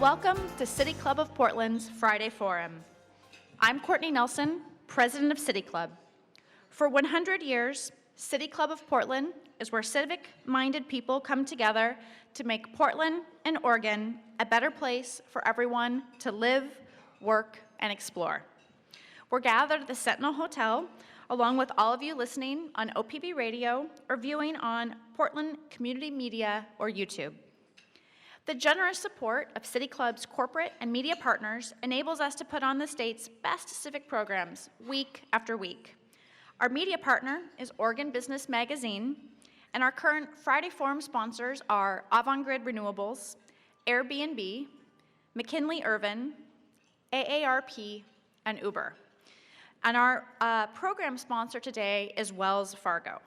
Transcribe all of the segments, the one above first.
Welcome to City Club of Portland's Friday Forum. I'm Courtney Nelson, president of City Club. For 100 years, City Club of Portland is where civic-minded people come together to make Portland and Oregon a better place for everyone to live, work, and explore. We're gathered at the Sentinel Hotel, along with all of you listening on OPB Radio or viewing on Portland Community Media or YouTube. The generous support of City Club's corporate and media partners enables us to put on the state's best civic programs week after week. Our media partner is Oregon Business Magazine, and our current Friday Forum sponsors are Avangrid Renewables, Airbnb, McKinley Irvin, AARP, and Uber. And our program sponsor today is Wells Fargo.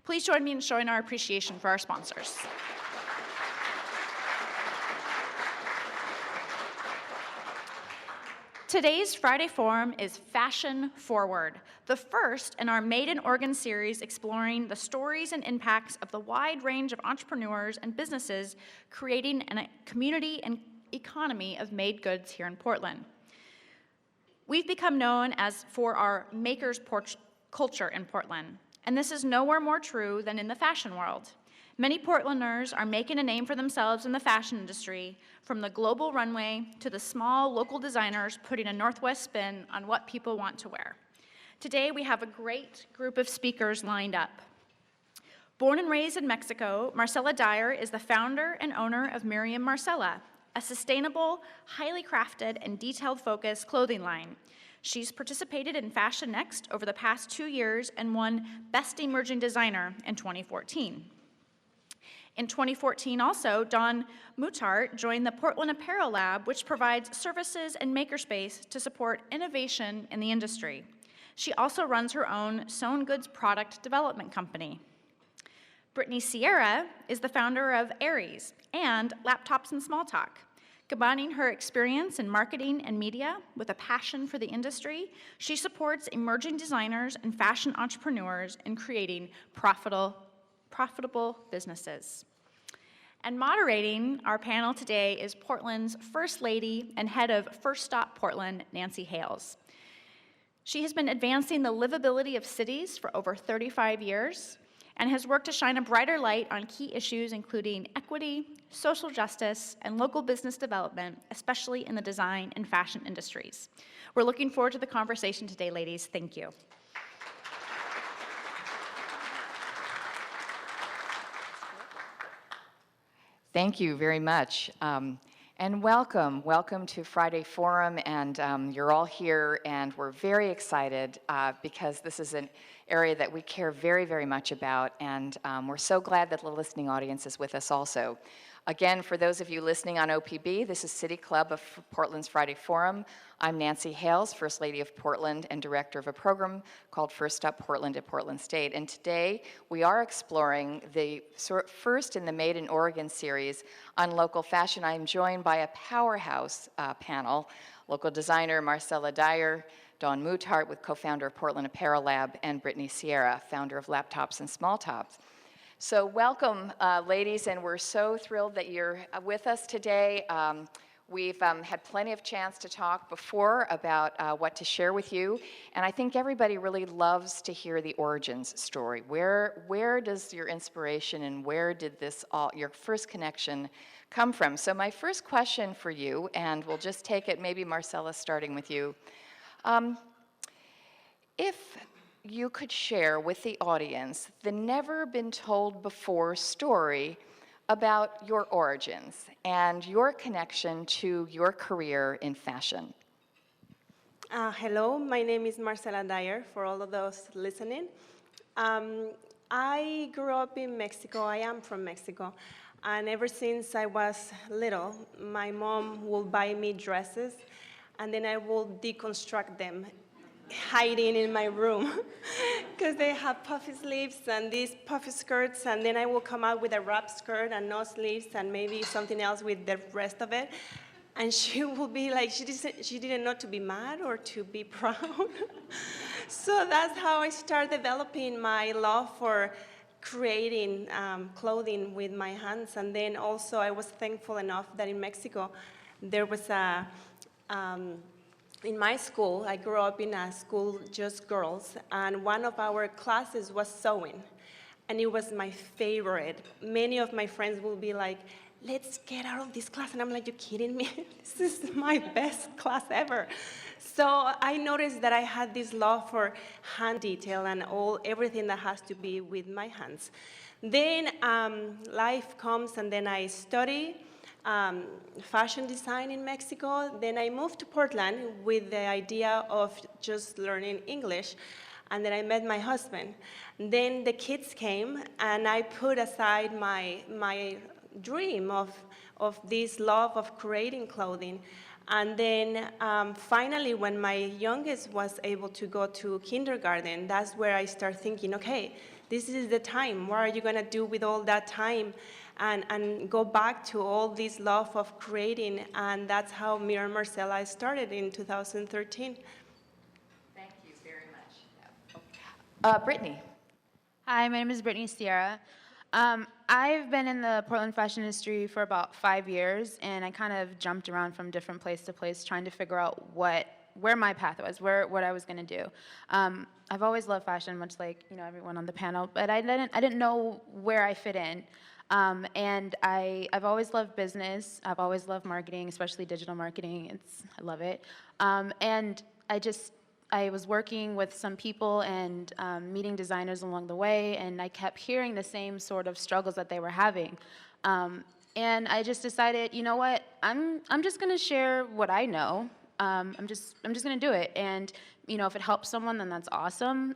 Please join me in showing our appreciation for our sponsors. Today's Friday Forum is Fashion Forward, the first in our Made in Oregon series exploring the stories and impacts of the wide range of entrepreneurs and businesses creating a community and economy of made goods here in Portland. We've become known for our maker's culture in Portland, and this is nowhere more true than in the fashion world. Many Portlanders are making a name for themselves in the fashion industry, from the global runway to the small local designers putting a Northwest spin on what people want to wear. Today, we have a great group of speakers lined up. Born and raised in Mexico, Marcela Dyer is the founder and owner of Myriam Marcela, a sustainable, highly crafted, and detailed-focused clothing line. She's participated in Fashion Next over the past 2 years and won Best Emerging Designer in 2014. In 2014 also, Moothart joined the Portland Apparel Lab, which provides services and makerspace to support innovation in the industry. She also runs her own sewn goods product development company. Brittany is the founder of Aries and Laptops and Smalltalk. Combining her experience in marketing and media with a passion for the industry, she supports emerging designers and fashion entrepreneurs in creating profitable businesses. And moderating our panel today is Portland's First Lady and head of First Stop Portland, Nancy Hales. She has been advancing the livability of cities for over 35 years and has worked to shine a brighter light on key issues including equity, social justice, and local business development, especially in the design and fashion industries. We're looking forward to the conversation today, ladies. Thank you. Thank you very much. And welcome to Friday Forum, and you're all here, and we're very excited because this is an area that we care very, very much about, and we're so glad that the listening audience is with us also. Again, for those of you listening on OPB, this is City Club of Portland's Friday Forum. I'm Nancy Hales, First Lady of Portland and Director of a program called First Up Portland at Portland State. And today we are exploring the first in the Made in Oregon series on local fashion. I'm joined by a powerhouse panel, local designer Marcela Dyer, Moothart, with co-founder of Portland Apparel Lab, and Brittany, founder of Laptops and Smalltalk. So welcome, ladies, and we're so thrilled that you're with us today. We've had plenty of chance to talk before about what to share with you, and I think everybody really loves to hear the origins story. Where does your inspiration and where did your first connection come from? So my first question for you, and we'll just take it, maybe Marcela, starting with you. If you could share with the audience the never-been-told-before story about your origins and your connection to your career in fashion. Hello, my name is Marcela Dyer, for all of those listening. I grew up in Mexico. I am from Mexico. And ever since I was little, my mom would buy me dresses, and then I would deconstruct them, hiding in my room because they have puffy sleeves and these puffy skirts, and then I will come out with a wrap skirt and no sleeves and maybe something else with the rest of it, and she will be like, she didn't know to be mad or to be proud. So that's how I started developing my love for creating clothing with my hands. And then also I was thankful enough that in Mexico there was in my school, I grew up in a school just girls, and one of our classes was sewing, and it was my favorite. Many of my friends will be like, let's get out of this class, and I'm like, you kidding me? This is my best class ever. So I noticed that I had this love for hand detail and everything that has to be with my hands. Then life comes, and then I study fashion design in Mexico. Then I moved to Portland with the idea of just learning English. And then I met my husband. Then the kids came, and I put aside my dream of this love of creating clothing. And then finally, when my youngest was able to go to kindergarten, that's where I start thinking, okay, this is the time. What are you going to do with all that time? And go back to all this love of creating. And that's how Myriam Marcela started in 2013. Thank you very much. Brittany. Hi, my name is Brittany Sierra. I've been in the Portland fashion industry for about 5 years, and I kind of jumped around from different place to place trying to figure out where my path was, what I was going to do. I've always loved fashion, much like everyone on the panel, but I didn't know where I fit in. And I've always loved business. I've always loved marketing, especially digital marketing. I love it. And I was working with some people and meeting designers along the way, and I kept hearing the same sort of struggles that they were having. And I just decided, you know what, I'm just going to share what I know. I'm just going to do it. And if it helps someone, then that's awesome.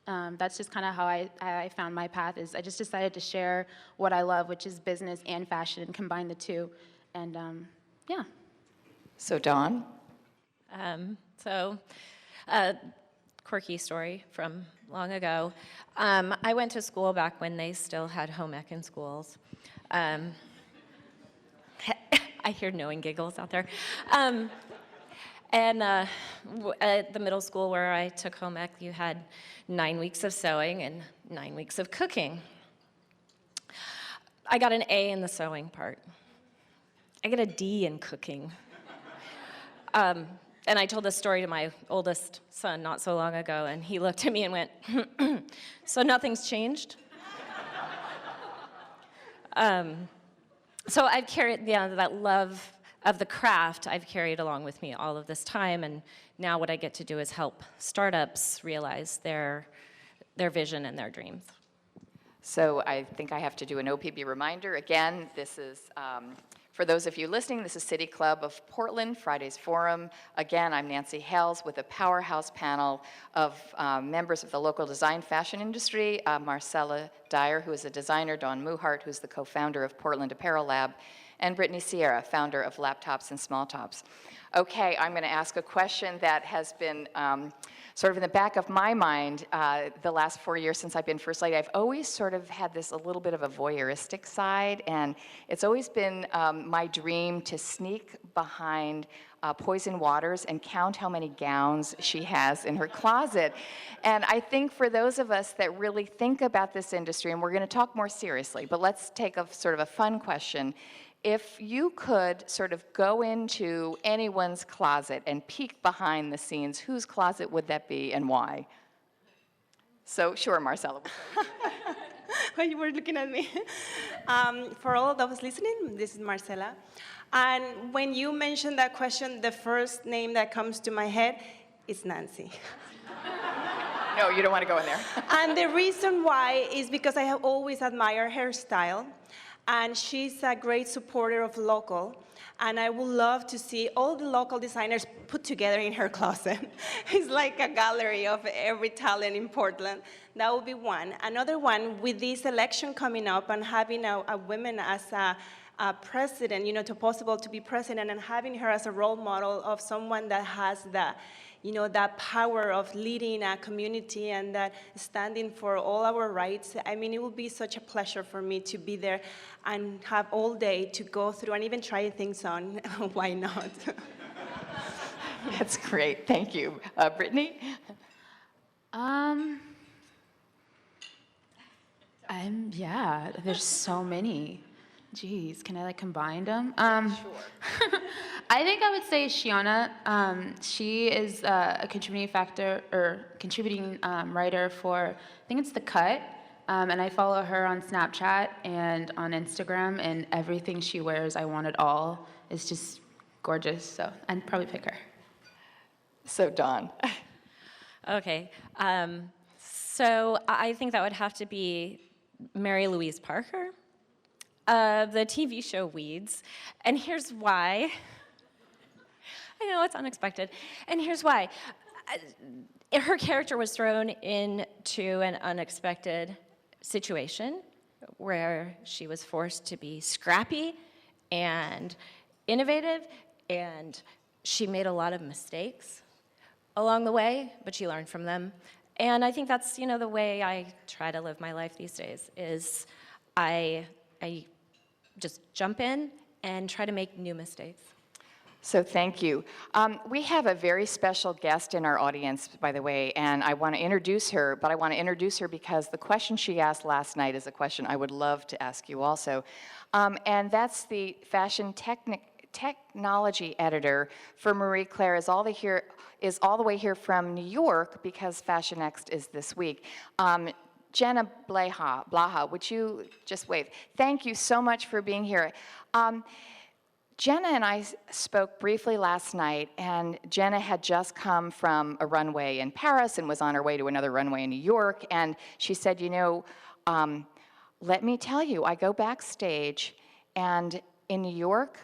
That's just kind of how I found my path. Is I just decided to share what I love, which is business and fashion, and combine the two. And yeah. So Dawn. Quirky story from long ago. I went to school back when they still had home ec in schools. I hear knowing giggles out there. At the middle school where I took home ec, you had 9 weeks of sewing and 9 weeks of cooking. I got an A in the sewing part. I got a D in cooking. And I told this story to my oldest son not so long ago, and he looked at me and went, so nothing's changed? So I've carried that love of the craft I've carried along with me all of this time, and now what I get to do is help startups realize their vision and their dreams. So I think I have to do an OPB reminder. Again, this is, for those of you listening, this is City Club of Portland, Friday's Forum. Again, I'm Nancy Hales with a powerhouse panel of members of the local design fashion industry, Marcela, Dyer, who is a designer, Dawn Moothart, who's the co-founder of Portland Apparel Lab, and Brittany Sierra, founder of Laptops and Smalltops. Okay, I'm going to ask a question that has been sort of in the back of my mind the last 4 years since I've been First Lady. I've always sort of had this a little bit of a voyeuristic side, and it's always been my dream to sneak behind Poison Waters and count how many gowns she has in her closet. And I think for those of us that really think about this industry, and we're going to talk more seriously, but let's take a sort of a fun question. If you could sort of go into anyone's closet and peek behind the scenes, whose closet would that be and why? So, sure, Marcela. When you were looking at me. For all of those listening, this is Marcela. And when you mentioned that question, the first name that comes to my head is Nancy. No, you don't want to go in there. And the reason why is because I have always admired her style. And she's a great supporter of local, and I would love to see all the local designers put together in her closet. It's like a gallery of every talent in Portland. That would be one. Another one, with this election coming up and having a woman as a president, to possible to be president, and having her as a role model of someone that has that power of leading a community and that standing for all our rights. I mean, it would be such a pleasure for me to be there and have all day to go through and even try things on. Why not? That's great. Thank you. Brittany? Yeah, there's so many. Geez, can I combine them? Sure. I think I would say Shiona. She is a contributing writer for, I think it's The Cut, and I follow her on Snapchat and on Instagram, and everything she wears, I want it all. It's just gorgeous, so I'd probably pick her. So Dawn. Okay, so I think that would have to be Mary Louise Parker of the TV show Weeds, and here's why. I know it's unexpected, and here's why. Her character was thrown into an unexpected situation where she was forced to be scrappy and innovative, and she made a lot of mistakes along the way, but she learned from them. And I think that's, the way I try to live my life these days, is I just jump in and try to make new mistakes. So thank you. We have a very special guest in our audience, by the way, and I want to introduce her, but I want to introduce her because the question she asked last night is a question I would love to ask you also. And that's the fashion technology editor for Marie Claire is all the way here from New York because Fashion Next is this week. Jenna Blaha, would you just wave? Thank you so much for being here. Jenna and I spoke briefly last night, and Jenna had just come from a runway in Paris and was on her way to another runway in New York, and she said, let me tell you, I go backstage, and in New York,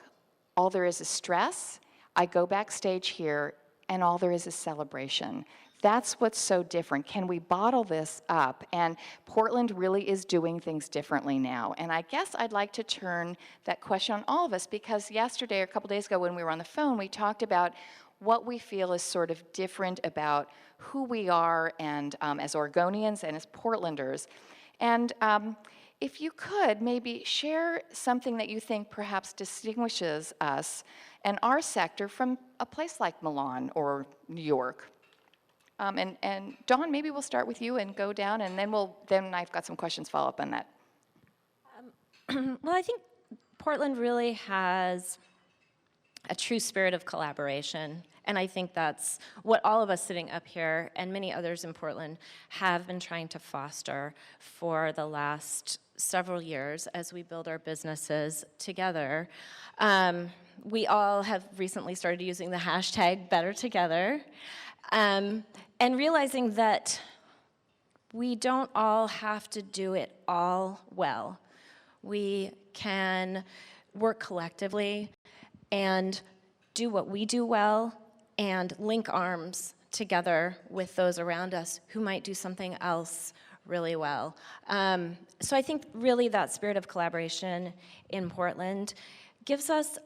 all there is stress. I go backstage here, and all there is celebration. That's what's so different. Can we bottle this up? And Portland really is doing things differently now. And I guess I'd like to turn that question on all of us because yesterday or a couple days ago when we were on the phone, we talked about what we feel is sort of different about who we are and as Oregonians and as Portlanders. And if you could maybe share something that you think perhaps distinguishes us and our sector from a place like Milan or New York. And Dawn, maybe we'll start with you and go down, and then I've got some questions follow up on that. Well, I think Portland really has a true spirit of collaboration, and I think that's what all of us sitting up here and many others in Portland have been trying to foster for the last several years as we build our businesses together. We all have recently started using the hashtag #BetterTogether. And realizing that we don't all have to do it all well. We can work collectively and do what we do well and link arms together with those around us who might do something else really well. So I think really that spirit of collaboration in Portland gives us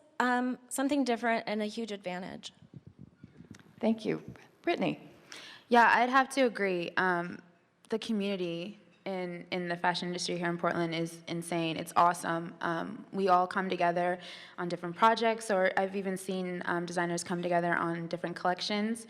something different and a huge advantage. Thank you. Brittany. Yeah, I'd have to agree. The community in the fashion industry here in Portland is insane. It's awesome. We all come together on different projects, or I've even seen designers come together on different collections.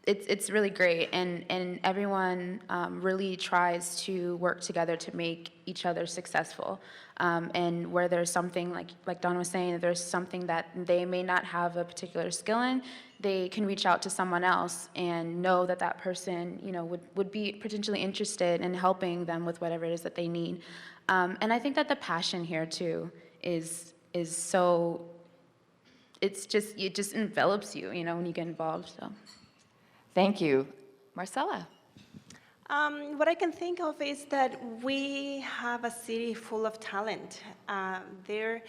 It's really great, and everyone really tries to work together to make each other successful. And where there's something, like Dawn was saying, if there's something that they may not have a particular skill in, they can reach out to someone else and know that that person, would be potentially interested in helping them with whatever it is that they need. And I think that the passion here too is so. It just envelops you, when you get involved. So. Thank you. Marcela. What I can think of is that we have a city full of talent. There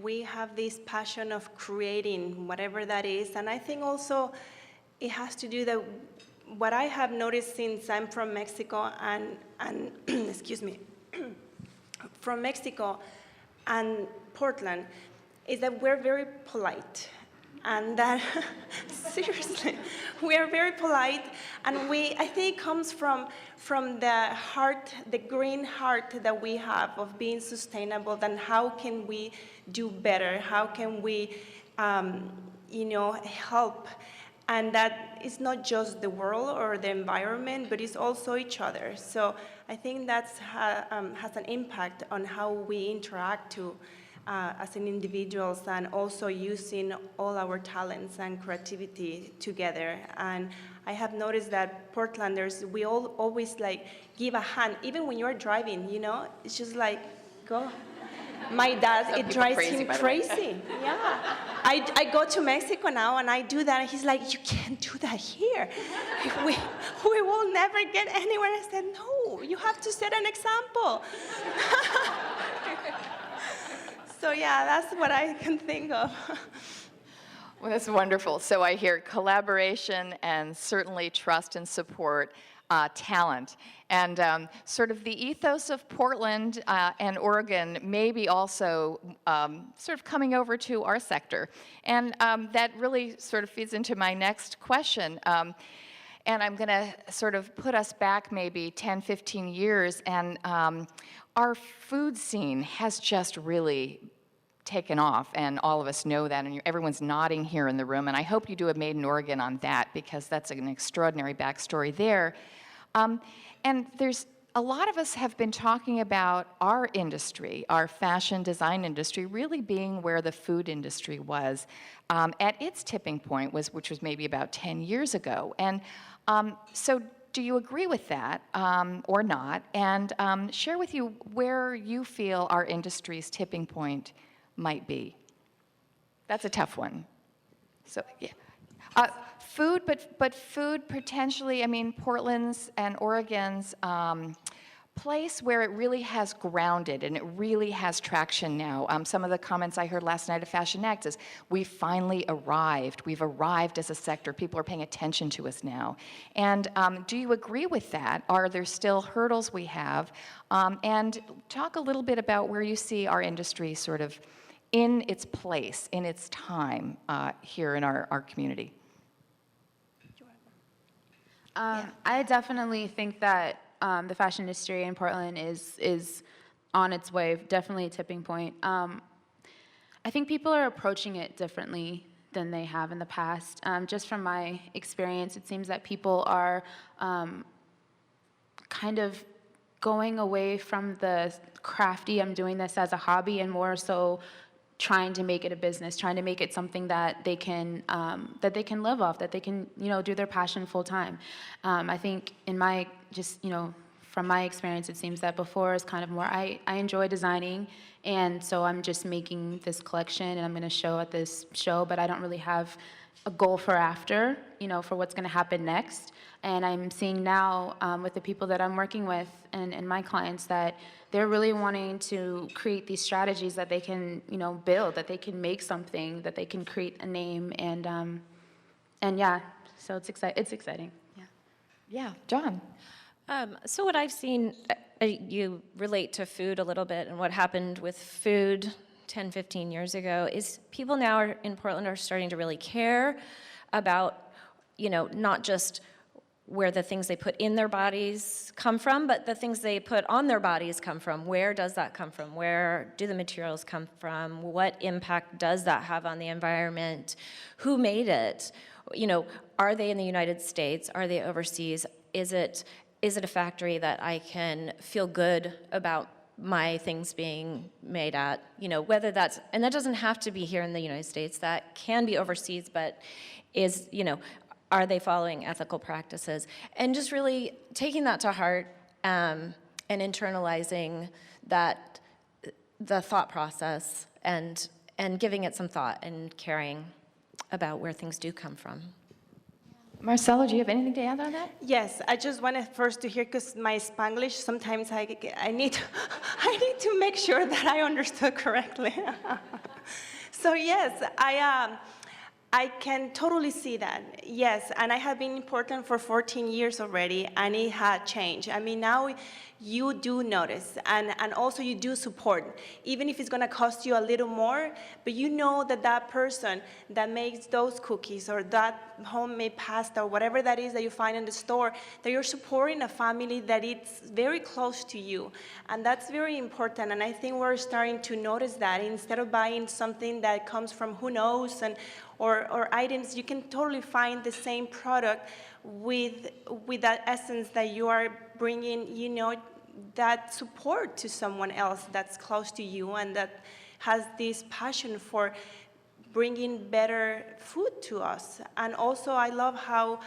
we have this passion of creating whatever that is, and I think also it has to do that what I have noticed since I'm from Mexico and excuse me, from Mexico and Portland is that we're very polite. And that, seriously, we are very polite, and I think it comes from the heart, the green heart that we have of being sustainable, then how can we do better? How can we, help And that is not just the world or the environment, but it's also each other. So I think that has an impact on how we interact as an individuals, and also using all our talents and creativity together. And I have noticed that Portlanders, we all always like give a hand, even when you're driving, you know, it's just like, go. My dad, it drives him crazy. Yeah. I go to Mexico now and I do that, and he's like, you can't do that here. We will never get anywhere. I said, no, you have to set an example. So yeah, that's what I can think of. Well, that's wonderful. So I hear collaboration and certainly trust and support, talent. And sort of the ethos of Portland and Oregon may be also sort of coming over to our sector. And that really sort of feeds into my next question. And I'm going to sort of put us back maybe 10, 15 years, and our food scene has just really taken off, and all of us know that, and everyone's nodding here in the room, and I hope you do a Made in Oregon on that, because that's an extraordinary backstory there. And there's a lot of us have been talking about our industry, our fashion design industry, really being where the food industry was at its tipping point, which was maybe about 10 years ago. And so do you agree with that or not? And share with you where you feel our industry's tipping point might be. That's a tough one. So, yeah. Food, but food potentially, I mean, Portland's and Oregon's place where it really has grounded and it really has traction now. Some of the comments I heard last night at Fashion Act is, we finally arrived. We've arrived as a sector. People are paying attention to us now. And do you agree with that? Are there still hurdles we have? And talk a little bit about where you see our industry sort of in its place, in its time here in our community. I definitely think that the fashion industry in Portland is on its way, definitely a tipping point. I think people are approaching it differently than they have in the past. Just from my experience, it seems that people are kind of going away from the crafty, I'm doing this as a hobby, and more so trying to make it a business, trying to make it something that they can live off, that they can, do their passion full time. I think from my experience, it seems that before is kind of more, I enjoy designing, and so I'm just making this collection and I'm going to show at this show, but I don't really have a goal for after, for what's going to happen next. And I'm seeing now with the people that I'm working with and my clients that they're really wanting to create these strategies that they can, build, that they can make something, that they can create a name, and yeah, so it's exciting. Yeah. Yeah, John. So what I've seen, you relate to food a little bit, and what happened with food 10, 15 years ago is people now in Portland are starting to really care about, not just where the things they put in their bodies come from, but the things they put on their bodies come from. Where does that come from? Where do the materials come from? What impact does that have on the environment? Who made it? Are they in the United States? Are they overseas? Is it a factory that I can feel good about my things being made at? Whether that's, and that doesn't have to be here in the United States, that can be overseas, but is, are they following ethical practices? And just really taking that to heart and internalizing that, the thought process, and giving it some thought and caring about where things do come from. Marcela, do you have anything to add on that? Yes, I just wanted first to hear, because my Spanglish, sometimes I need to make sure that I understood correctly. So yes, I can totally see that, yes, and I have been in Portland for 14 years already, and it had changed. I mean, now you do notice, and also you do support, even if it's gonna cost you a little more, but you know that person that makes those cookies or that homemade pasta or whatever that is that you find in the store, that you're supporting a family that it's very close to you, and that's very important, and I think we're starting to notice that instead of buying something that comes from who knows, and or items, you can totally find the same product with that essence that you are bringing, you know, that support to someone else that's close to you and that has this passion for bringing better food to us. And also, I love how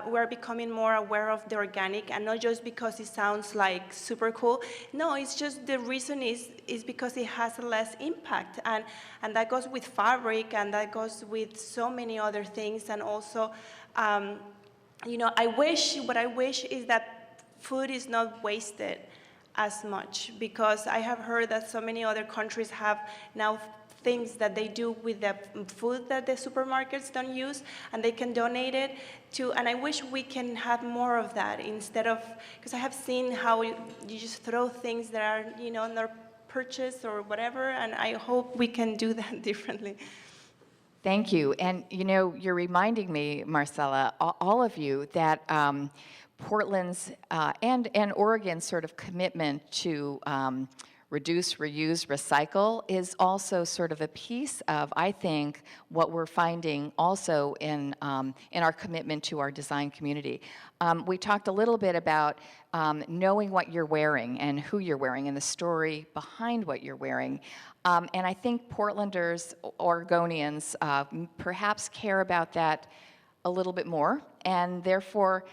we're becoming more aware of the organic, and not just because it sounds like super cool. No, it's just the reason is because it has less impact, and that goes with fabric, and that goes with so many other things. And also, you know, what I wish is that food is not wasted as much, because I have heard that so many other countries have now things that they do with the food that the supermarkets don't use, and they can donate it to, and I wish we can have more of that instead of, because I have seen how you just throw things that are, you know, not purchased or whatever, and I hope we can do that differently. Thank you. And, you know, you're reminding me, Marcela, all of you, that Portland's and Oregon's sort of commitment to reduce, reuse, recycle is also sort of a piece of, I think, what we're finding also in our commitment to our design community. We talked a little bit about knowing what you're wearing and who you're wearing and the story behind what you're wearing. And I think Portlanders, Oregonians, perhaps care about that a little bit more, and therefore,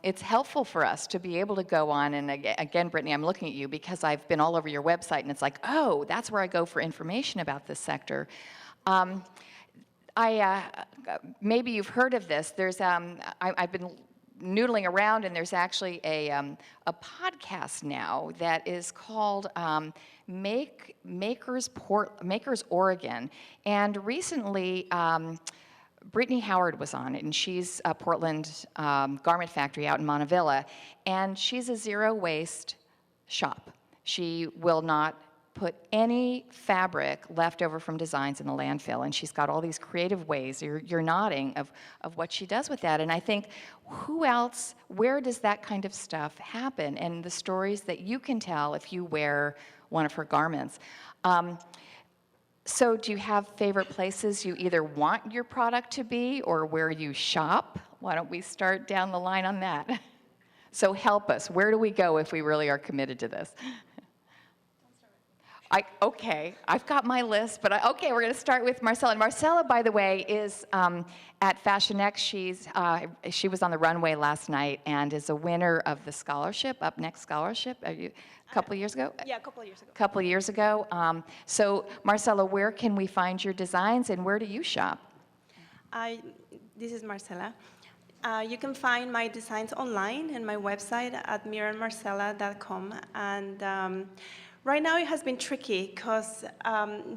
it's helpful for us to be able to go on, and again, Brittany, I'm looking at you because I've been all over your website, and it's like, oh, that's where I go for information about this sector. Maybe you've heard of this. There's, I've been noodling around, and there's actually a podcast now that is called Makers Oregon, and recently, Brittany Howard was on it, and she's a Portland garment factory out in Montevilla, and she's a zero-waste shop. She will not put any fabric left over from designs in the landfill, and she's got all these creative ways, you're nodding, of what she does with that. And I think, who else, where does that kind of stuff happen? And the stories that you can tell if you wear one of her garments. So do you have favorite places you either want your product to be or where you shop? Why don't we start down the line on that? So help us. Where do we go if we really are committed to this? Okay, I've got my list, but okay, we're going to start with Marcela. And Marcela, by the way, is at Fashion X. She was on the runway last night and is a winner of the scholarship, Up Next scholarship. A couple of years ago? Yeah, a couple of years ago. A couple of years ago. So, Marcela, where can we find your designs, and where do you shop? This is Marcela. You can find my designs online and my website at myriammarcela.com. And right now it has been tricky because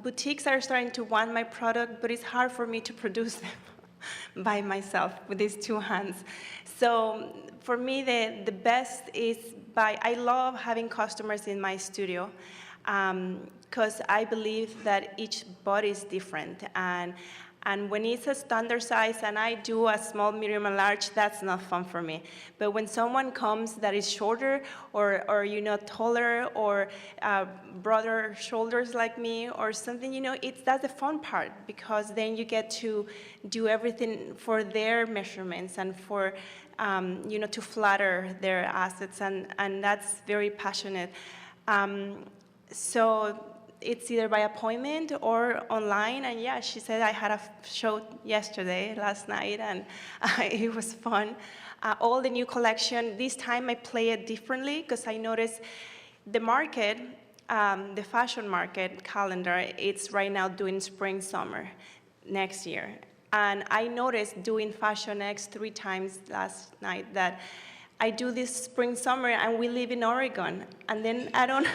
boutiques are starting to want my product, but it's hard for me to produce them by myself with these two hands. So for me, the best is I love having customers in my studio because I believe that each body is different. And when it's a standard size and I do a small, medium, and large, that's not fun for me. But when someone comes that is shorter or you know, taller or broader shoulders like me or something, you know, that's the fun part, because then you get to do everything for their measurements and for, you know, to flatter their assets, and that's very passionate. So it's either by appointment or online, and yeah, she said I had a show last night, and it was fun. All the new collection, this time I play it differently because I noticed the market, the fashion market calendar, it's right now doing spring, summer next year. And I noticed doing Fashion X 3 times last night that I do this spring, summer, and we live in Oregon, and then I don't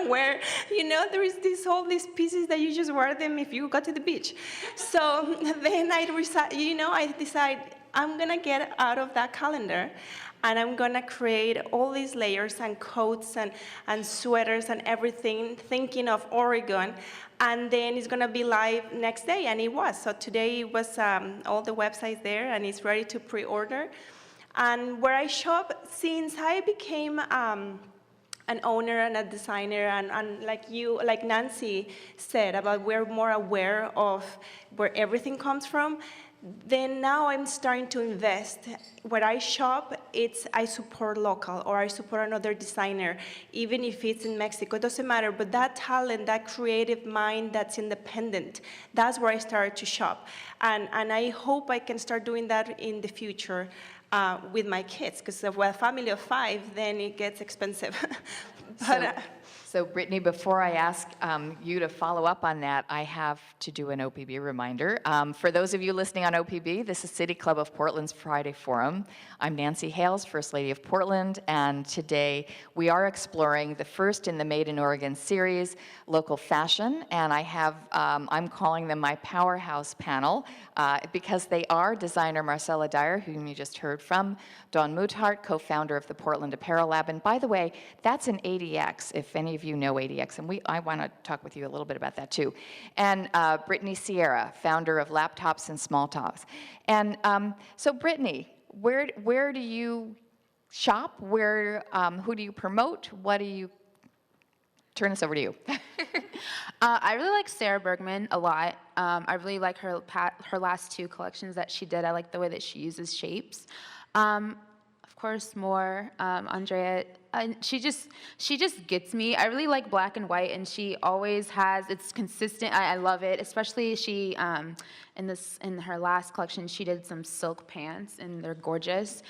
wear, you know, there is all these pieces that you just wear them if you go to the beach. So then I decide I'm gonna get out of that calendar, and I'm gonna create all these layers and coats and sweaters and everything, thinking of Oregon, and then it's gonna be live next day, and it was. So today it was all the websites there, and it's ready to pre-order. And where I shop, since I became an owner and a designer, and like Nancy said, about we're more aware of where everything comes from, then now I'm starting to invest. Where I shop, I support local, or I support another designer, even if it's in Mexico, it doesn't matter. But that talent, that creative mind that's independent, that's where I started to shop. And I hope I can start doing that in the future with my kids, because with a family of 5, then it gets expensive. But, So Brittany, before I ask you to follow up on that, I have to do an OPB reminder. For those of you listening on OPB, this is City Club of Portland's Friday Forum. I'm Nancy Hales, First Lady of Portland, and today we are exploring the first in the Made in Oregon series, Local Fashion, and I'm calling them my powerhouse panel because they are designer Marcela Dyer, whom you just heard from, Don Moothart, co-founder of the Portland Apparel Lab, and by the way, that's an ADX, if any of you know ADX, and I want to talk with you a little bit about that too. And Brittany Sierra, founder of Laptops and Smalltalks. And so Brittany, where do you shop? Who do you promote? What do you? Turn this over to you. I really like Sarah Bergman a lot. I really like her last 2 collections that she did. I like the way that she uses shapes. Of course, more Andrea. She just gets me. I really like black and white, and she always has. It's consistent. I love it. Especially she in her last collection, she did some silk pants, and they're gorgeous.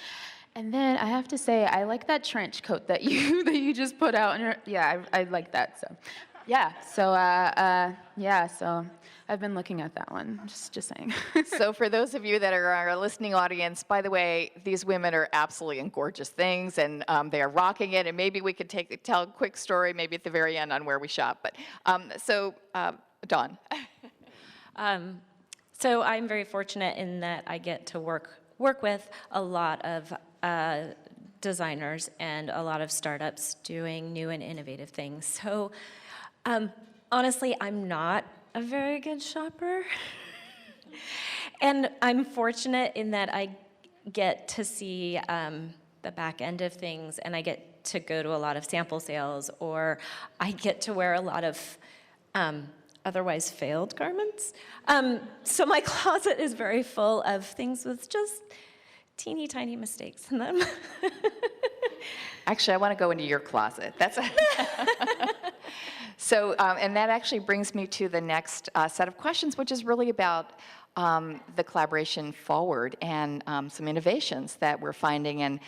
And then I have to say, I like that trench coat that you just put out. I like that. So, yeah. So I've been looking at that one. Just saying. So for those of you that are our listening audience, by the way, these women are absolutely in gorgeous things, and they are rocking it. And maybe we could tell a quick story, maybe at the very end, on where we shop. But Dawn. So I'm very fortunate in that I get to work with a lot of designers and a lot of startups doing new and innovative things. So honestly, I'm not a very good shopper. And I'm fortunate in that I get to see the back end of things, and I get to go to a lot of sample sales, or I get to wear a lot of otherwise failed garments. So my closet is very full of things with just teeny tiny mistakes in them. Actually, I want to go into your closet. So, and that actually brings me to the next set of questions, which is really about the collaboration forward and some innovations that we're finding. And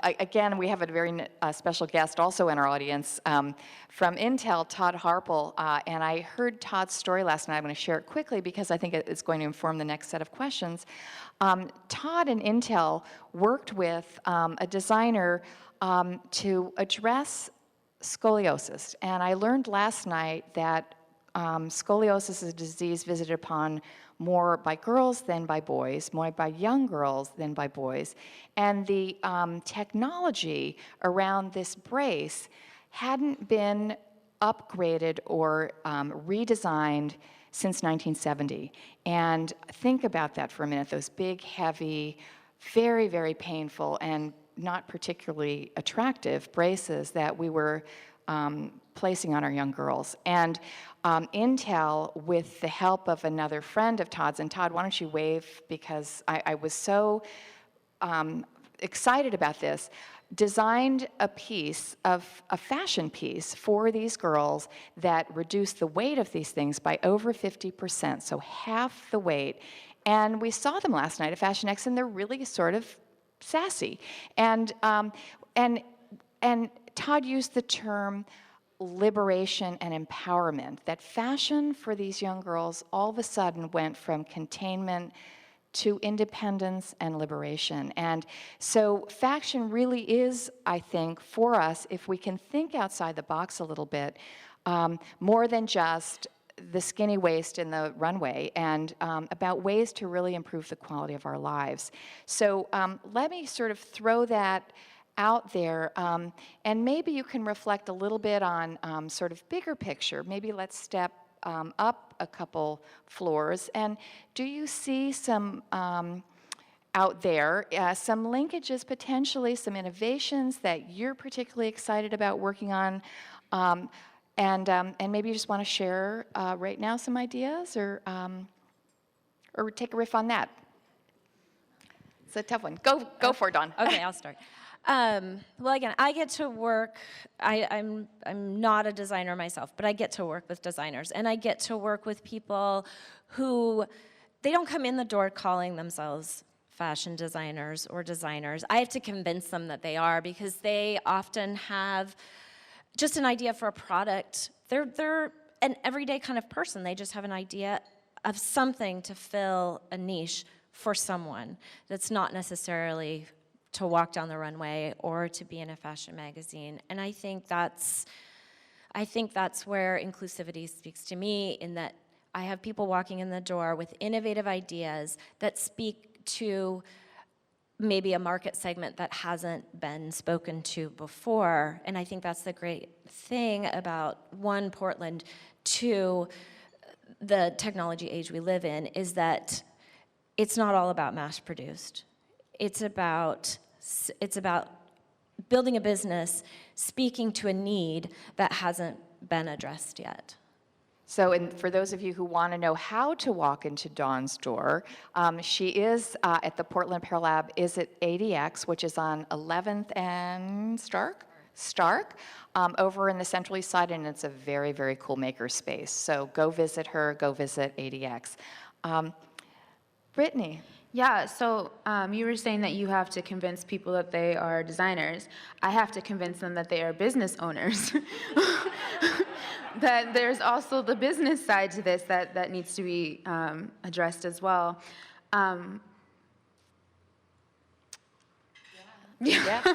again, we have a very special guest also in our audience from Intel, Todd Harple. And I heard Todd's story last night. I'm going to share it quickly because I think it's going to inform the next set of questions. Todd and Intel worked with a designer to address scoliosis. And I learned last night that scoliosis is a disease visited upon more by girls than by boys, more by young girls than by boys. And the technology around this brace hadn't been upgraded or redesigned since 1970. And think about that for a minute, those big, heavy, very, very painful and not particularly attractive braces that we were placing on our young girls. And Intel, with the help of another friend of Todd's, and Todd, why don't you wave, because I was so excited about this, designed a fashion piece for these girls that reduced the weight of these things by over 50%, so half the weight. And we saw them last night at Fashion X, and they're really sort of sassy. And Todd used the term liberation and empowerment, that fashion for these young girls all of a sudden went from containment to independence and liberation. And so fashion really is, I think, for us, if we can think outside the box a little bit, more than just the skinny waist in the runway, and about ways to really improve the quality of our lives. So let me sort of throw that out there, and maybe you can reflect a little bit on sort of bigger picture. Maybe let's step up a couple floors. And do you see some out there, some linkages, potentially some innovations that you're particularly excited about working on, and maybe you just want to share right now some ideas, or take a riff on that. It's a tough one. Go for it, Dawn. Okay, I'll start. Well, again, I get to work, I'm not a designer myself, but I get to work with designers, and I get to work with people who, they don't come in the door calling themselves fashion designers or designers. I have to convince them that they are, because they often have just an idea for a product. They're an everyday kind of person. They just have an idea of something to fill a niche for someone that's not necessarily to walk down the runway or to be in a fashion magazine. And I think that's where inclusivity speaks to me, in that I have people walking in the door with innovative ideas that speak to maybe a market segment that hasn't been spoken to before. And I think that's the great thing about, one, Portland, two, the technology age we live in, is that it's not all about mass produced. It's about building a business, speaking to a need that hasn't been addressed yet. So, and for those of you who want to know how to walk into Dawn's door, she is at the Portland Apparel Lab, is at ADX, which is on 11th and Stark, over in the Central East Side, and it's a very, very cool maker space. So go visit her, go visit ADX. Brittany. Yeah, so you were saying that you have to convince people that they are designers. I have to convince them that they are business owners. That there's also the business side to this that needs to be addressed as well. Yeah.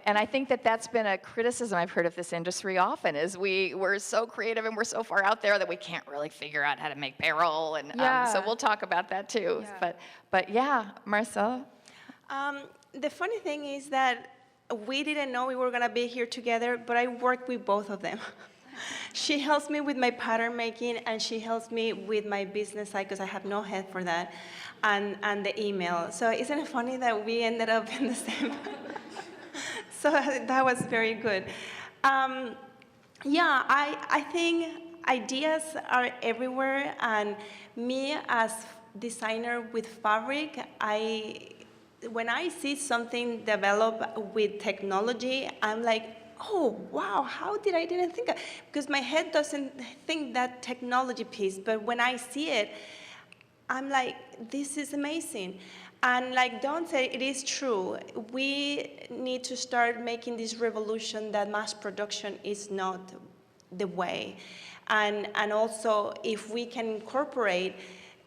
And I think that that's been a criticism I've heard of this industry often, is we're so creative and we're so far out there that we can't really figure out how to make apparel, and so we'll talk about that too. Yeah. But yeah, Marcela? The funny thing is that we didn't know we were going to be here together, but I work with both of them. She helps me with my pattern making, and she helps me with my business side, because I have no head for that, and the email. So isn't it funny that we ended up in the same? So that was very good. Yeah, I think ideas are everywhere, and me as designer with fabric, when I see something develop with technology, I'm like, oh, wow, how did I didn't think of? Because my head doesn't think that technology piece, but when I see it, I'm like, this is amazing. And like Dawn said, it is true. We need to start making this revolution that mass production is not the way. And also, if we can incorporate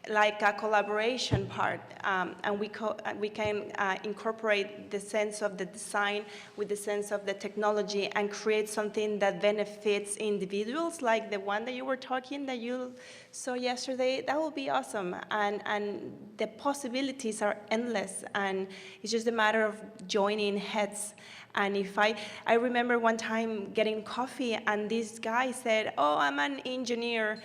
like a collaboration part, and we can incorporate the sense of the design with the sense of the technology and create something that benefits individuals, like the one that you were talking, that you saw yesterday, that would be awesome. And the possibilities are endless, and it's just a matter of joining heads. And if I remember one time getting coffee, and this guy said, oh, I'm an engineer.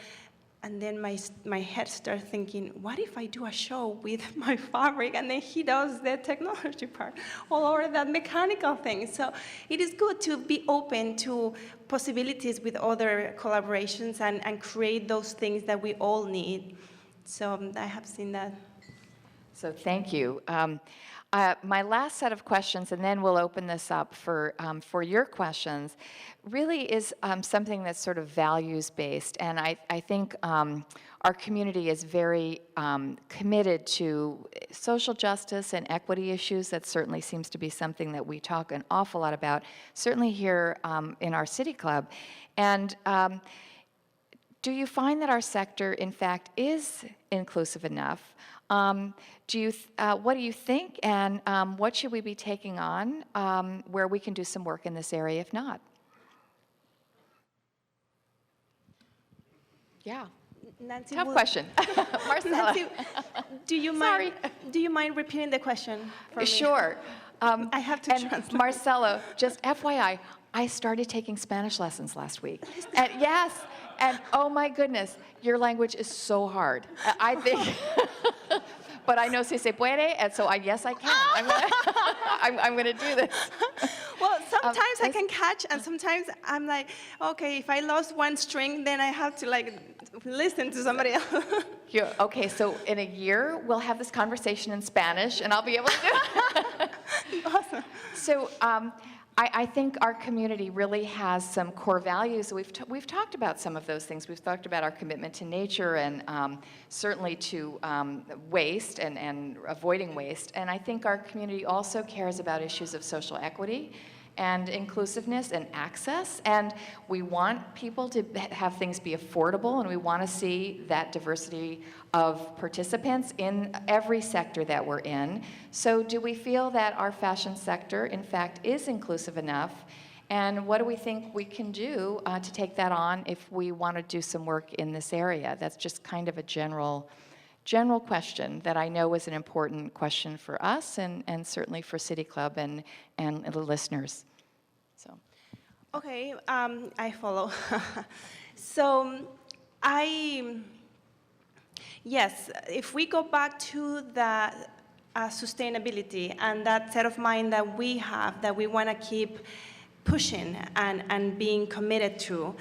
And then my head started thinking, what if I do a show with my fabric, and then he does the technology part, or that mechanical thing. So it is good to be open to possibilities with other collaborations and create those things that we all need. So I have seen that. So thank you. My last set of questions, and then we'll open this up for your questions, really is something that's sort of values-based. And I think our community is very committed to social justice and equity issues. That certainly seems to be something that we talk an awful lot about, certainly here in our city club. And do you find that our sector, in fact, is inclusive enough? What do you think, and what should we be taking on where we can do some work in this area, if not? Yeah. Nancy, Tough question. Marcela. Nancy, do you mind repeating the question for me? Sure. I have to and translate. Marcela, just FYI, I started taking Spanish lessons last week. And yes, and oh my goodness, your language is so hard. I think, but I know si se puede, and so yes, I can. I'm gonna do this. Well, sometimes I can catch, and sometimes I'm like, okay, if I lost one string, then I have to like listen to somebody else. Okay, so in a year, we'll have this conversation in Spanish, and I'll be able to do it. Awesome. So I think our community really has some core values. We've talked about some of those things. We've talked about our commitment to nature and certainly to waste and avoiding waste. And I think our community also cares about issues of social equity and inclusiveness and access. And we want people to have things be affordable, and we want to see that diversity of participants in every sector that we're in. So do we feel that our fashion sector, in fact, is inclusive enough? And what do we think we can do to take that on if we want to do some work in this area? That's just kind of a general question that I know is an important question for us and certainly for City Club and the listeners. So. Okay, I follow. So yes, if we go back to the sustainability and that set of mind that we have, that we want to keep pushing and being committed to,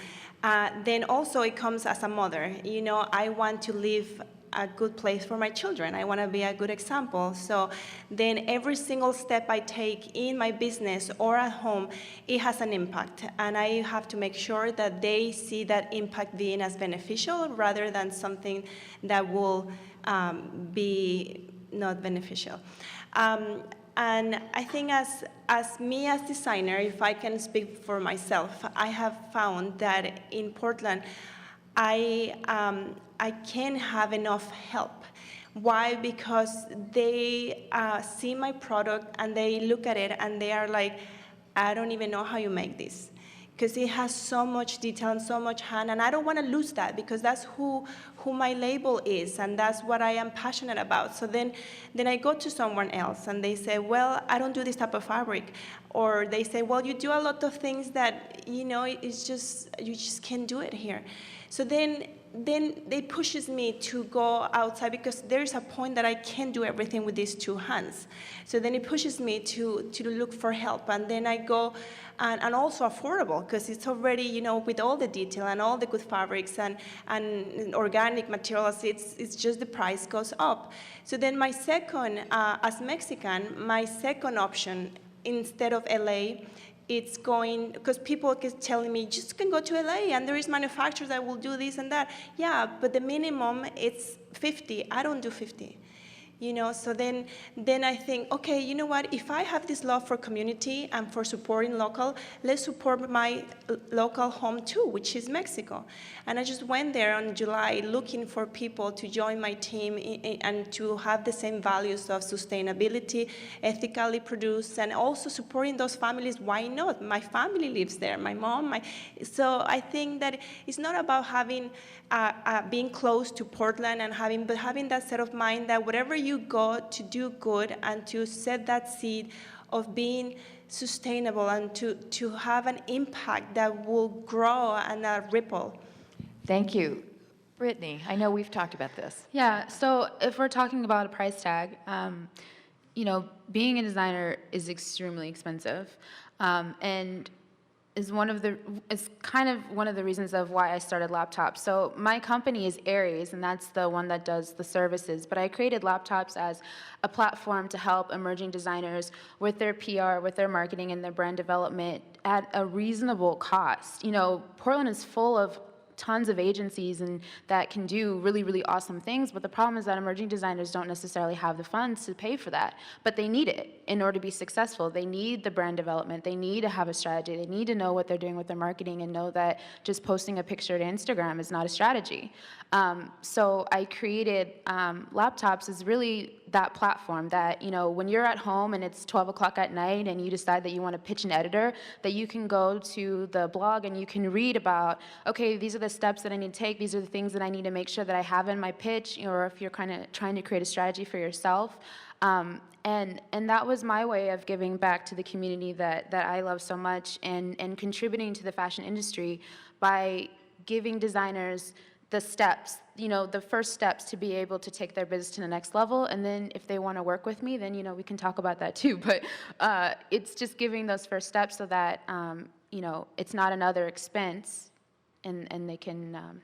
then also it comes as a mother. You know, I want to live a good place for my children. I want to be a good example. So then every single step I take in my business or at home, it has an impact. And I have to make sure that they see that impact being as beneficial rather than something that will be not beneficial. And I think as me as designer, if I can speak for myself, I have found that in Portland, I can't have enough help. Why? Because they see my product and they look at it and they are like, I don't even know how you make this. Because it has so much detail and so much hand, and I don't want to lose that because that's who my label is, and that's what I am passionate about. So then I go to someone else and they say, well, I don't do this type of fabric. Or they say, well, you do a lot of things that, you know, it's just, you just can't do it here. So then it pushes me to go outside because there's a point that I can't do everything with these two hands. So then it pushes me to look for help. And then I go, and also affordable because it's already, you know, with all the detail and all the good fabrics and organic materials, it's just the price goes up. So then my second, as Mexican, my second option instead of LA, it's going, because people keep telling me, just can go to LA and there is manufacturers that will do this and that. Yeah, but the minimum, it's 50. I don't do 50. You know, so then I think, okay, you know what? If I have this love for community and for supporting local, let's support my local home too, which is Mexico. And I just went there in July looking for people to join my team and to have the same values of sustainability, ethically produced, and also supporting those families. Why not? My family lives there, my mom. So I think that it's not about having being close to Portland and having that set of mind that whatever you go to do good and to set that seed of being sustainable and to have an impact that will grow and ripple. Thank you. Brittany, I know we've talked about this. Yeah, so if we're talking about a price tag, you know, being a designer is extremely expensive, and is kind of one of the reasons of why I started Laptops. So my company is Aries, and that's the one that does the services, but I created Laptops as a platform to help emerging designers with their PR, with their marketing, and their brand development at a reasonable cost. You know, Portland is full of tons of agencies and that can do really, really awesome things, but the problem is that emerging designers don't necessarily have the funds to pay for that, but they need it in order to be successful. They need the brand development, they need to have a strategy, they need to know what they're doing with their marketing and know that just posting a picture to Instagram is not a strategy. So I created Laptops as really that platform that, you know, when you're at home and it's 12 o'clock at night and you decide that you want to pitch an editor, that you can go to the blog and you can read about, okay, these are the steps that I need to take, these are the things that I need to make sure that I have in my pitch, or if you're kind of trying to create a strategy for yourself. And that was my way of giving back to the community that I love so much and contributing to the fashion industry by giving designers the steps, the first steps to be able to take their business to the next level. And then if they want to work with me, then, we can talk about that too. But it's just giving those first steps so that, it's not another expense and they can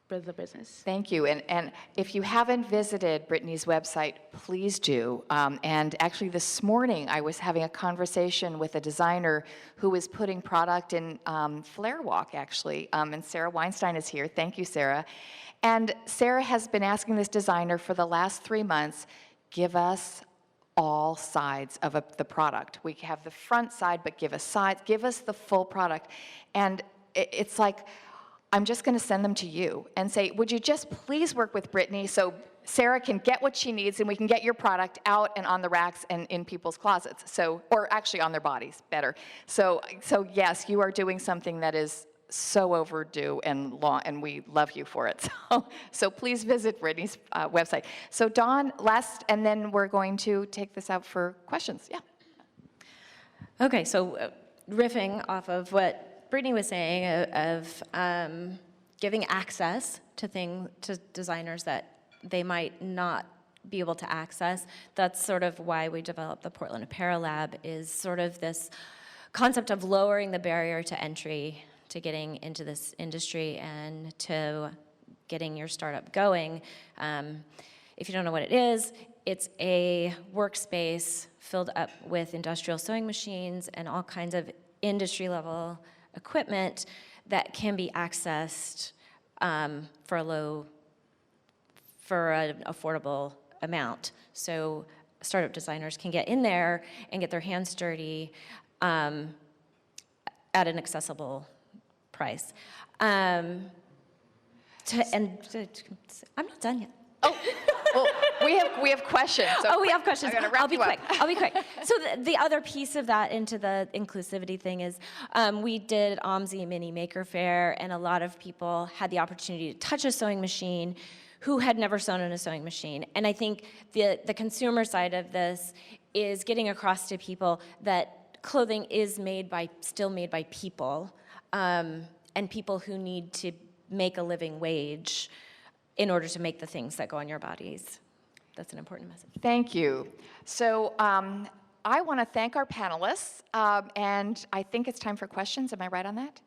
build the business. Thank you. And if you haven't visited Brittany's website, please do. And actually this morning I was having a conversation with a designer who was putting product in Flare Walk, actually. And Sarah Weinstein is here. Thank you, Sarah. And Sarah has been asking this designer for the last 3 months, give us all sides of the product. We have the front side, but give us sides, give us the full product. And it's like, I'm just going to send them to you and say, would you just please work with Brittany so Sarah can get what she needs and we can get your product out and on the racks and in people's closets. So, or actually on their bodies, better. So yes, you are doing something that is so overdue and long, and we love you for it. So please visit Brittany's website. So Dawn, last, and then we're going to take this out for questions. Yeah. Okay, so riffing off of what Brittany was saying of giving access to designers that they might not be able to access, that's sort of why we developed the Portland Apparel Lab, is sort of this concept of lowering the barrier to entry to getting into this industry and to getting your startup going. If you don't know what it is, it's a workspace filled up with industrial sewing machines and all kinds of industry-level equipment that can be accessed for an affordable amount. So startup designers can get in there and get their hands dirty at an accessible price. I'm not done yet. Oh, well, we have questions. So we have questions. I'll be quick. So the other piece of that into the inclusivity thing is we did OMSI Mini Maker Fair, and a lot of people had the opportunity to touch a sewing machine who had never sewn in a sewing machine. And I think the consumer side of this is getting across to people that clothing is still made by people, and people who need to make a living wage in order to make the things that go on your bodies. That's an important message. Thank you. So I want to thank our panelists, and I think it's time for questions. Am I right on that?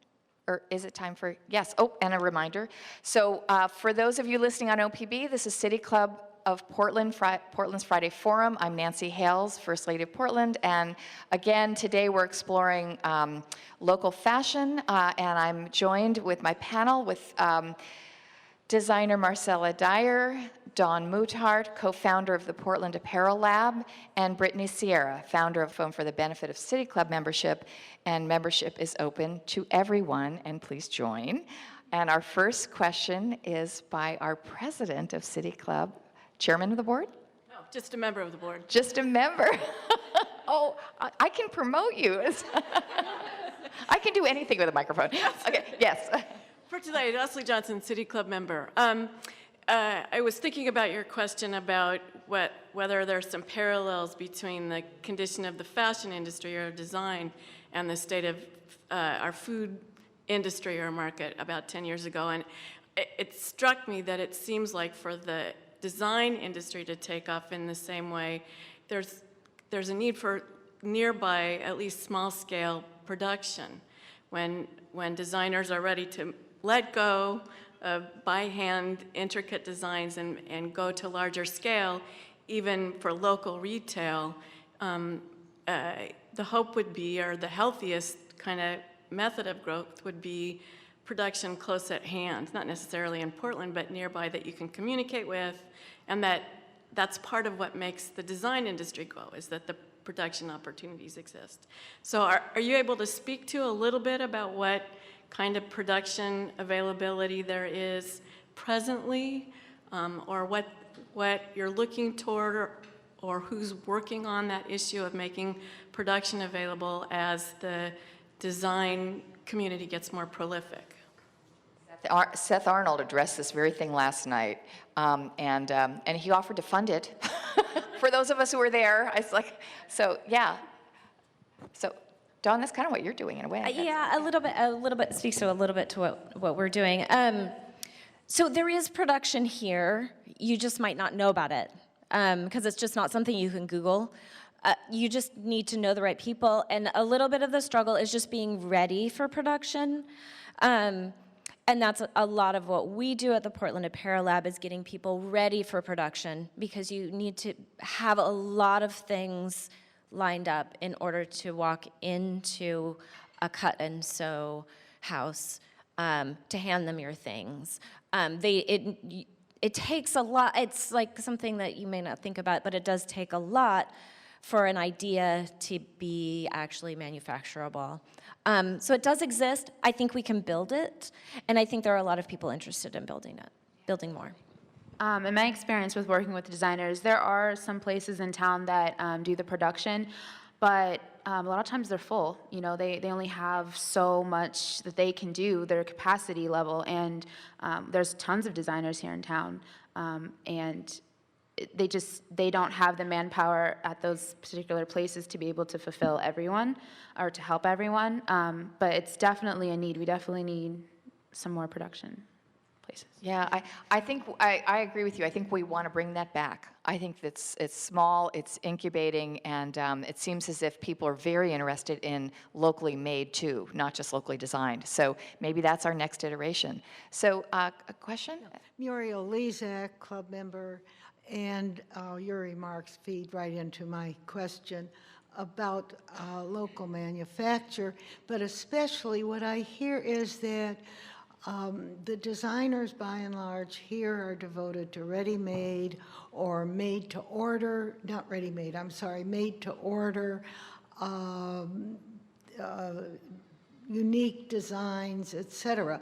Or is it time for, yes, oh, and a reminder. So for those of you listening on OPB, this is City Club of Portland's Friday Forum. I'm Nancy Hales, First Lady of Portland, and again, today we're exploring local fashion, and I'm joined with my panel with designer Marcela Dyer, Dawn Moothart, co-founder of the Portland Apparel Lab, and Brittany Sierra, founder of Foam for the Benefit of City Club membership, and membership is open to everyone, and please join. And our first question is by our president of City Club, chairman of the board? No, just a member of the board. Just a member. Oh, I can promote you. I can do anything with a microphone. Okay, yes. First Lady Leslie Johnson, City Club member. I was thinking about your question about whether there's some parallels between the condition of the fashion industry or design and the state of our food industry or market about 10 years ago. And it struck me that it seems like for the design industry to take off in the same way, there's a need for nearby, at least small-scale production. When designers are ready to let go of by-hand intricate designs and go to larger scale, even for local retail, the hope would be, or the healthiest kind of method of growth would be production close at hand, not necessarily in Portland, but nearby that you can communicate with, and that's part of what makes the design industry grow, is that the production opportunities exist. So are you able to speak to a little bit about what kind of production availability there is presently, or what you're looking toward, or who's working on that issue of making production available as the design community gets more prolific? Seth Arnold addressed this very thing last night, and he offered to fund it. For those of us who were there, I was like, so yeah. So Dawn, that's kind of what you're doing in a way. Yeah, a little bit speaks to a little bit to what we're doing. So there is production here. You just might not know about it because it's just not something you can Google. You just need to know the right people, and a little bit of the struggle is just being ready for production. And that's a lot of what we do at the Portland Apparel Lab, is getting people ready for production, because you need to have a lot of things lined up in order to walk into a cut and sew house to hand them your things. It takes a lot. It's like something that you may not think about, but it does take a lot for an idea to be actually manufacturable. So it does exist. I think we can build it, and I think there are a lot of people interested in building it, building more. In my experience with working with designers, there are some places in town that do the production, but a lot of times they're full. You know, they only have so much that they can do, their capacity level, and there's tons of designers here in town, and they don't have the manpower at those particular places to be able to fulfill everyone or to help everyone. But it's definitely a need. We definitely need some more production places. Yeah, I think I agree with you. I think we want to bring that back. I think it's small, it's incubating, and it seems as if people are very interested in locally made too, not just locally designed. So maybe that's our next iteration. So a question? Muriel Lezak, club member, and your remarks feed right into my question about local manufacture, but especially what I hear is that the designers, by and large, here are devoted to ready-made or made-to-order, not ready-made, I'm sorry, made-to-order, unique designs, etc.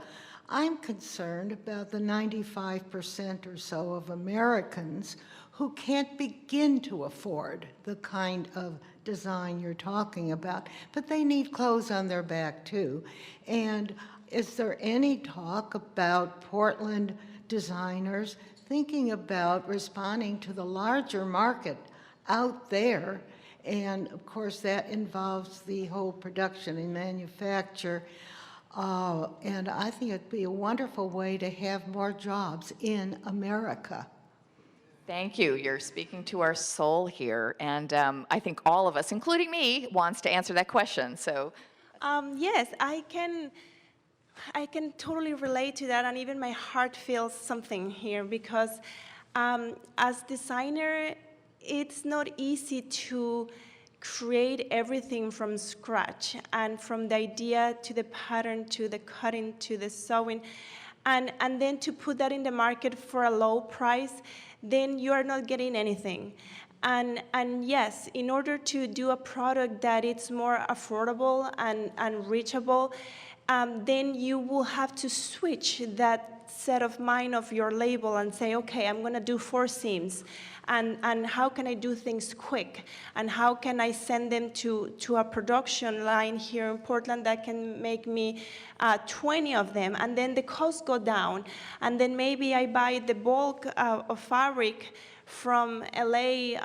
I'm concerned about the 95% or so of Americans who can't begin to afford the kind of design you're talking about, but they need clothes on their back too. And is there any talk about Portland designers thinking about responding to the larger market out there? And of course, that involves the whole production and manufacture. And I think it'd be a wonderful way to have more jobs in America. Thank you. You're speaking to our soul here, and I think all of us, including me, wants to answer that question. So, Yes, I can totally relate to that, and even my heart feels something here, because as designer, it's not easy to create everything from scratch, and from the idea to the pattern to the cutting to the sewing, and then to put that in the market for a low price, then you are not getting anything. And yes, in order to do a product that it's more affordable and reachable, then you will have to switch that set of mind of your label and say, okay, I'm going to do 4 seams. And how can I do things quick? And how can I send them to a production line here in Portland that can make me 20 of them? And then the costs go down. And then maybe I buy the bulk of fabric from LA,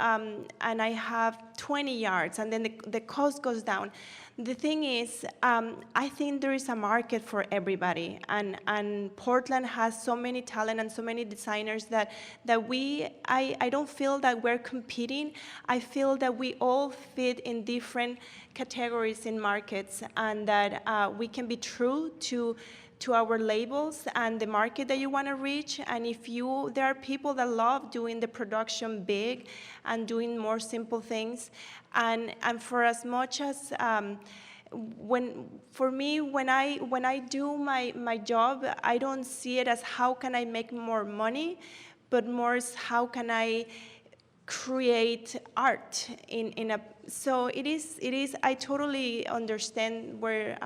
and I have 20 yards, and then the cost goes down. The thing is, I think there is a market for everybody, and Portland has so many talent and so many designers that I don't feel that we're competing. I feel that we all fit in different categories in markets, and that we can be true to our labels and the market that you want to reach. And if there are people that love doing the production big and doing more simple things, and for as much as for me, when I do my job, I don't see it as how can I make more money, but more as how can I create art in a. So it is. I totally understand where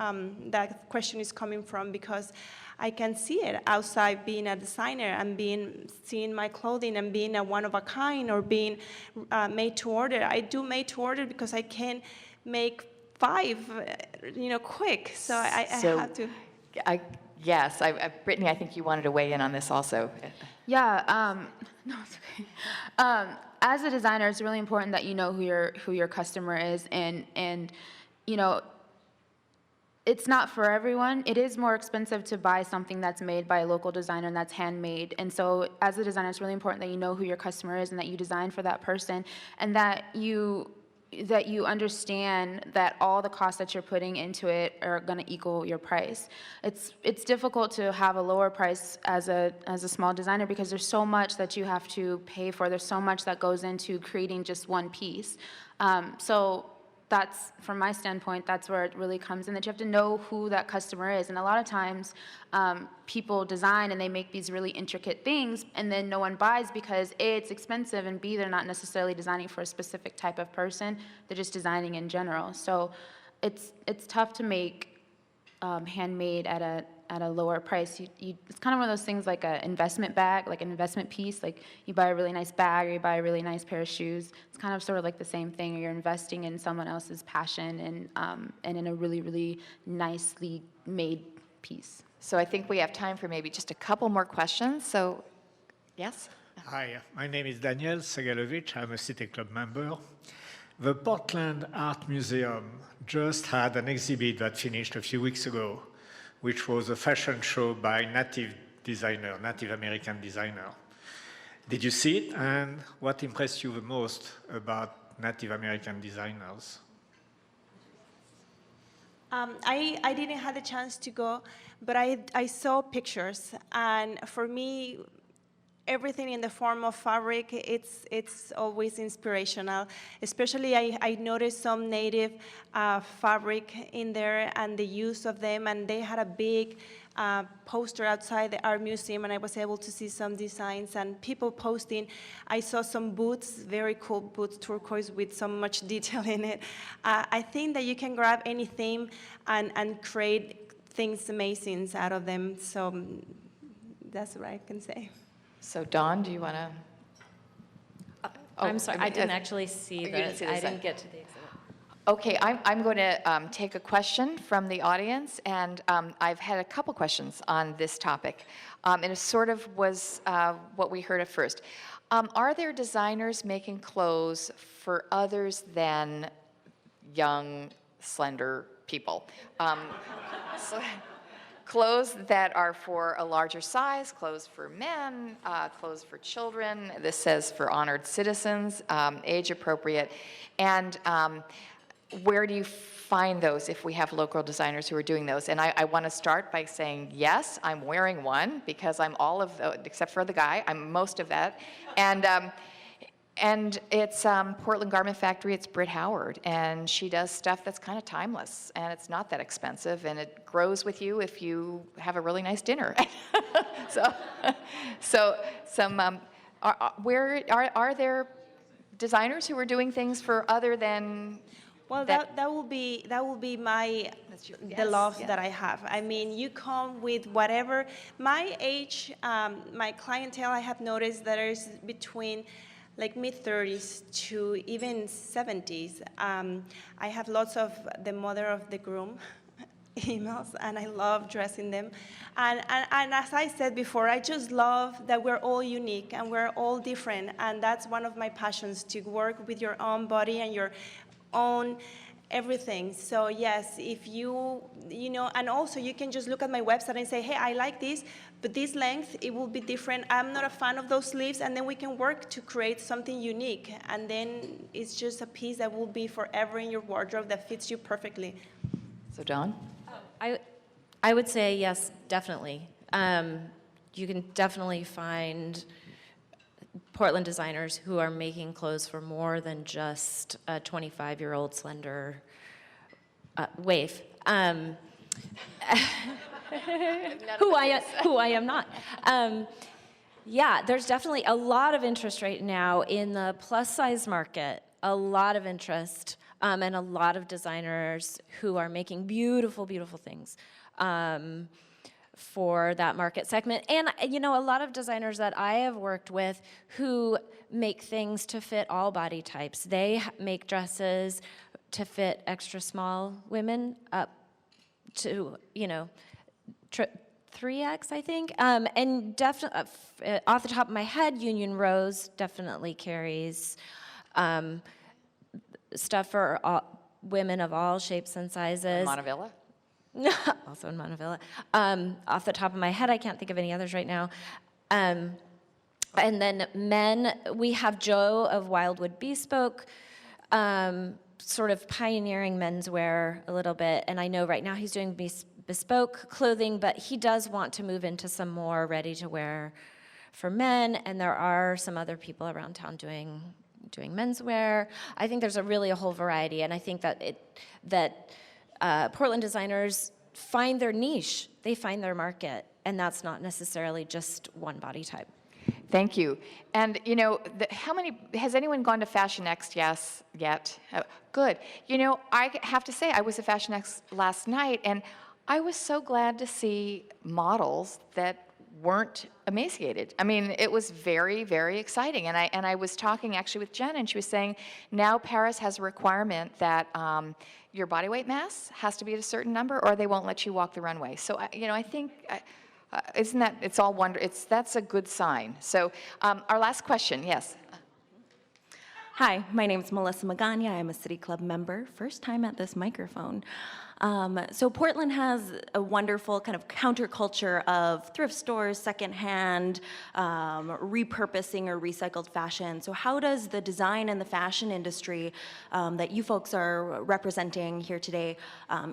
that question is coming from, because I can see it outside being a designer and seeing my clothing and being a one of a kind, or being made to order. I do made to order because I can make 5, quick. So I have to. Yes, Brittany, I think you wanted to weigh in on this also. Yeah, no, it's okay. As a designer, it's really important that you know who your customer is, and it's not for everyone. It is more expensive to buy something that's made by a local designer and that's handmade. And so as a designer, it's really important that you know who your customer is and that you design for that person, and that you understand that all the costs that you're putting into it are going to equal your price. It's difficult to have a lower price as a small designer because there's so much that you have to pay for. There's so much that goes into creating just one piece. So that's, from my standpoint, that's where it really comes in, that you have to know who that customer is. And a lot of times, people design and they make these really intricate things, and then no one buys because A, it's expensive, and B, they're not necessarily designing for a specific type of person. They're just designing in general. So it's tough to make handmade at a lower price. It's kind of one of those things like an investment bag, like an investment piece. Like you buy a really nice bag or you buy a really nice pair of shoes. It's kind of sort of like the same thing. You're investing in someone else's passion and in a really, really nicely made piece. So I think we have time for maybe just a couple more questions. So, yes? Hi, my name is Daniel Segalovich. I'm a City Club member. The Portland Art Museum just had an exhibit that finished a few weeks ago, which was a fashion show by Native American designer. Did you see it, and what impressed you the most about Native American designers? I didn't have the chance to go, but I saw pictures, and for me, everything in the form of fabric, it's always inspirational. Especially, I noticed some native fabric in there and the use of them, and they had a big poster outside the art museum, and I was able to see some designs and people posting. I saw some boots, very cool boots, turquoise with so much detail in it. I think that you can grab any theme and create things amazing out of them, so that's what I can say. So, Dawn, do you want to? I'm sorry, I didn't actually see You didn't see the I sign. didn't get to the exhibit. Okay, I'm going to take a question from the audience, and I've had a couple questions on this topic, and it sort of was what we heard at first. Are there designers making clothes for others than young, slender people? So, clothes that are for a larger size, clothes for men, clothes for children. This says for honored citizens, age appropriate. And where do you find those if we have local designers who are doing those? And I want to start by saying, yes, I'm wearing one because I'm all of the, except for the guy, I'm most of that. And it's Portland Garment Factory, it's Britt Howard, and she does stuff that's kind of timeless, and it's not that expensive, and it grows with you if you have a really nice dinner. so are there designers who are doing things for other than? Well, that will be my the love that I have. I mean, you come with whatever. My age, my clientele, I have noticed that is between like mid-30s to even 70s. I have lots of the mother of the groom emails, and I love dressing them. And as I said before, I just love that we're all unique and we're all different, and that's one of my passions, to work with your own body and your own everything. So yes, if you know, and also you can just look at my website and say, hey, I like this, but this length, it will be different. I'm not a fan of those sleeves, and then we can work to create something unique, and then it's just a piece that will be forever in your wardrobe that fits you perfectly. So, Dawn? I would say yes, definitely. You can definitely find Portland designers who are making clothes for more than just a 25-year-old slender waif. Who I am not. Yeah, there's definitely a lot of interest right now in the plus-size market, a lot of interest, and a lot of designers who are making beautiful, beautiful things for that market segment. And, you know, a lot of designers that I have worked with who make things to fit all body types. They make dresses to fit extra small women up to, you know, 3X, I think. And definitely, off the top of my head, Union Rose definitely carries stuff for women of all shapes and sizes. Montevilla? also in Montevilla. Off the top of my head, I can't think of any others right now. And then men, we have Joe of Wildwood Bespoke, sort of pioneering menswear a little bit. And I know right now he's doing bespoke clothing, but he does want to move into some more ready-to-wear for men. And there are some other people around town doing menswear. I think there's a whole variety, and I think that Portland designers find their niche, they find their market, and that's not necessarily just one body type. Thank you. And you know, has anyone gone to Fashion X yet? Good. You know, I have to say, I was at Fashion X last night, and I was so glad to see models that weren't emaciated. I mean, it was very, very exciting. And I was talking actually with Jen, and she was saying now Paris has a requirement that your body weight mass has to be at a certain number, or they won't let you walk the runway. So you know, I think isn't that it's all that's a good sign. So our last question, yes. Hi, my name is Melissa Magana. I'm a City Club member. First time at this microphone. So Portland has a wonderful kind of counterculture of thrift stores, secondhand, repurposing or recycled fashion. So how does the design and the fashion industry that you folks are representing here today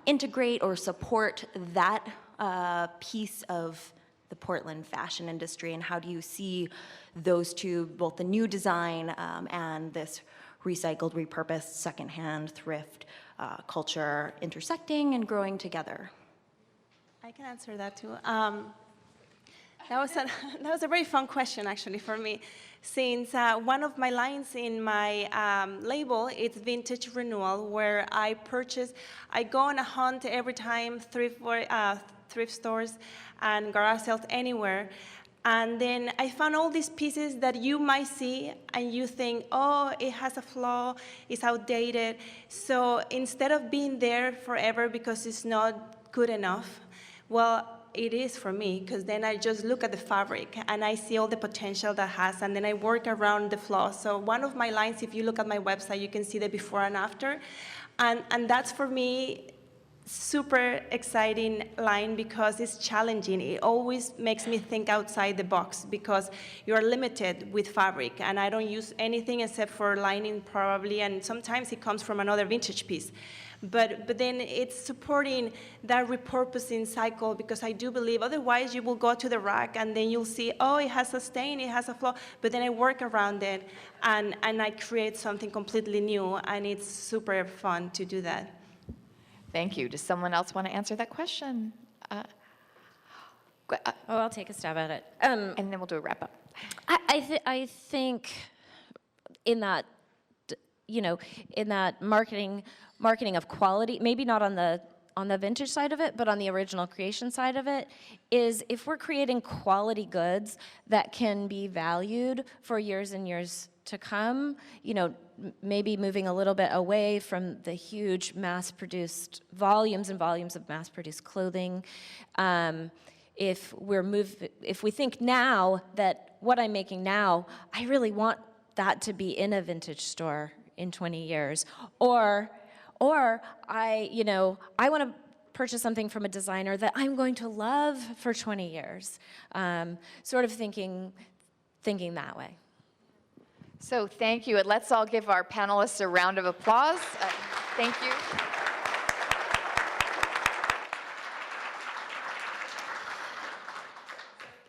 integrate or support that piece of the Portland fashion industry, and how do you see those two, both the new design and this recycled, repurposed, secondhand, thrift culture intersecting and growing together? I can answer that too. That was a very fun question actually for me, since one of my lines in my label is vintage renewal, where I go on a hunt every time, thrift stores and garage sales anywhere. And then I found all these pieces that you might see and you think, oh, it has a flaw, it's outdated. So instead of being there forever because it's not good enough, well, it is for me, because then I just look at the fabric and I see all the potential that has, and then I work around the flaws. So one of my lines, if you look at my website, you can see the before and after. And that's for me super exciting line because it's challenging. It always makes me think outside the box because you're limited with fabric, and I don't use anything except for lining probably, and sometimes it comes from another vintage piece. But then it's supporting that repurposing cycle, because I do believe otherwise you will go to the rack and then you'll see, oh, it has a stain, it has a flaw, but then I work around it and I create something completely new, and it's super fun to do that. Thank you. Does someone else want to answer that question? I'll take a stab at it. And then we'll do a wrap up. I think in that, you know, in that marketing of quality, maybe not on the vintage side of it, but on the original creation side of it, is if we're creating quality goods that can be valued for years and years to come, you know, maybe moving a little bit away from the huge mass-produced volumes and volumes of mass-produced clothing. If we think now that what I'm making now, I really want that to be in a vintage store in 20 years, or I want to purchase something from a designer that I'm going to love for 20 years. Sort of thinking that way. So thank you, and let's all give our panelists a round of applause. Thank you.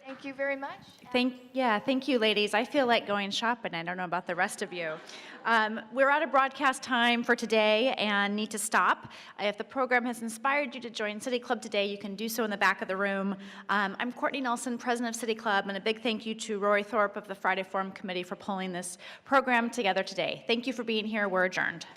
Thank you very much. Thank you, ladies. I feel like going shopping. I don't know about the rest of you. We're out of broadcast time for today and need to stop. If the program has inspired you to join City Club today, you can do so in the back of the room. I'm Courtney Nelson, president of City Club, and a big thank you to Rory Thorpe of the Friday Forum Committee for pulling this program together today. Thank you for being here. We're adjourned.